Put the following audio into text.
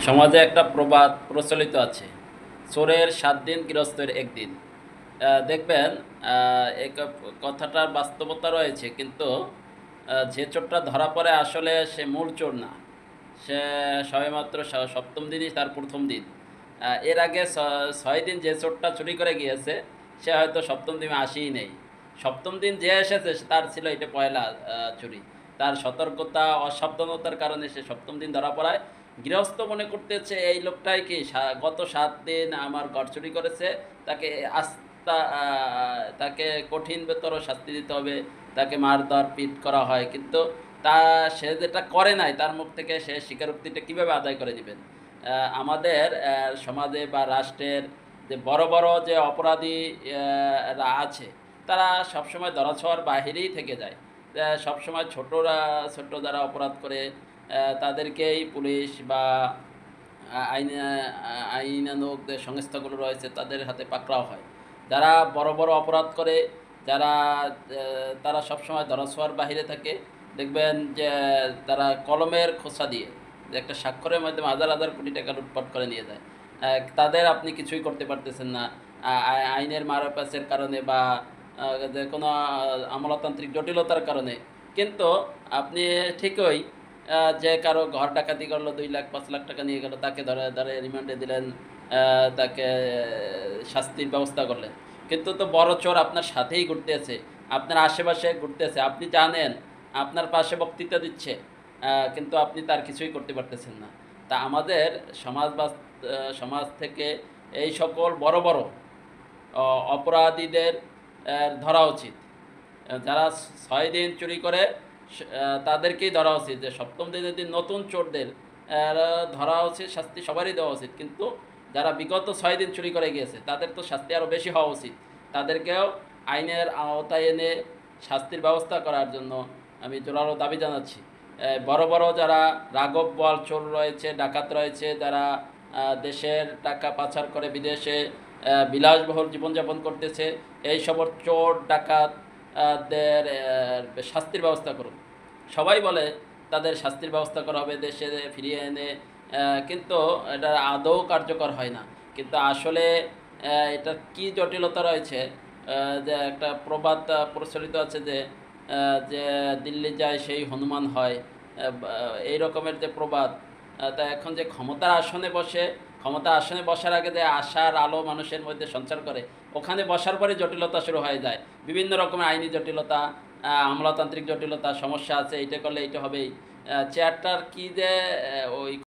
সমাজে একটা প্রবাদ প্রচলিত আছে, চোরের 7 দিন গৃহস্থের একদিন। দেখবেন এই কথাটার বাস্তবতা রয়েছে, কিন্তু যে চোরটা ধরা পড়ে আসলে সে মূল চোর না। সে সবেমাত্র সপ্তম দিনই তার প্রথম দিন। এর আগে 6 দিন যে চোরটা চুরি করে গিয়েছে, সে হয়তো সপ্তম দিনে আসেই নেই। সপ্তম দিন যে এসেছে তার ছিল এটা পয়লা চুরি। তার সতর্কতা অসাবধানতার কারণে সে সপ্তম দিন ধরা পড়ায়। গৃহস্থ মনে করতেছে এই লোকটাই কি গত 7 দিন আমার ঘর চুরি করেছে, তাকে তাকে কঠিনতর শাস্তি দিতে হবে, তাকে মারধর পিট করা হয়। কিন্তু তা সে যেটা করে নাই তার মুখ থেকে সে স্বীকারোক্তিটা কীভাবে আদায় করে দিবেন? আমাদের সমাজে বা রাষ্ট্রের যে বড় বড় যে অপরাধী রা আছে, তারা সবসময় ধরাছোঁয়ার বাহিরেই থেকে যায়। সবসময় ছোট যারা অপরাধ করে তাদেরকেই পুলিশ বা আইনানুগ যে সংস্থাগুলো রয়েছে তাদের হাতে পাকড়াও হয়। যারা বড় বড় অপরাধ করে, যারা তারা সবসময় ধরাছোঁয়ার বাহিরে থাকে। দেখবেন যে তারা কলমের খোঁচা দিয়ে, যে একটা স্বাক্ষরের মাধ্যমে হাজার হাজার কোটি টাকা লুটপাট করে নিয়ে যায়। তাদের আপনি কিছুই করতে পারতেছেন না আইনের মারপ্যাচের কারণে বা যে কোনো আমলাতান্ত্রিক জটিলতার কারণে। কিন্তু আপনি ঠিকই যে কারো ঘর ডাকাতি করলো, 2 লাখ 5 লাখ টাকা নিয়ে গেল, তাকে ধরে ধরে রিমান্ডে দিলেন, তাকে শাস্তির ব্যবস্থা করলেন। কিন্তু তো বড় চোর আপনার সাথেই ঘুরতেছে, আপনার আশেপাশে ঘুরতেছে, আপনি জানেন আপনার পাশে বক্তৃতা দিচ্ছে, কিন্তু আপনি তার কিছুই করতে পারতেছেন না। তা আমাদের সমাজ থেকে এই সকল বড় বড় অপরাধীদের ধরা উচিত। যারা 6 দিন চুরি করে তাদেরকেই ধরা উচিত। যে সপ্তম দিনের দিন নতুন চোরদের ধরা উচিত, শাস্তি সবারই দেওয়া উচিত। কিন্তু যারা বিগত 6 দিন চুরি করে গিয়েছে তাদের তো শাস্তি আরও বেশি হওয়া উচিত। তাদেরকেও আইনের আওতায় এনে শাস্তির ব্যবস্থা করার জন্য আমি জোরালো দাবি জানাচ্ছি। বড় বড় যারা রাঘব বোয়াল চোর রয়েছে, ডাকাত রয়েছে, যারা দেশের টাকা পাচার করে বিদেশে বিলাসবহুল জীবনযাপন করতেছে, এই সব চোর ডাকাত দের শাস্তির ব্যবস্থা করুন। সবাই বলে তাদের শাস্তির ব্যবস্থা করা হবে, দেশে ফিরিয়ে এনে, কিন্তু এটা আদৌ কার্যকর হয় না। কিন্তু আসলে এটা কি জটিলতা রয়েছে, যে একটা প্রবাদ প্রচলিত আছে যে যে দিল্লি যায় সেই হনুমান হয়, এই রকমের যে প্রবাদ। তা এখন যে ক্ষমতার আসনে বসার আগে যে আশার আলো মানুষের মধ্যে সঞ্চার করে, ওখানে বসার পরে জটিলতা শুরু হয়ে যায়। বিভিন্ন রকমের আইনি জটিলতা, আমলাতান্ত্রিক জটিলতা, সমস্যা আছে, এইটা করলে এইটা হবেই। চেয়ারটার কি যে ওই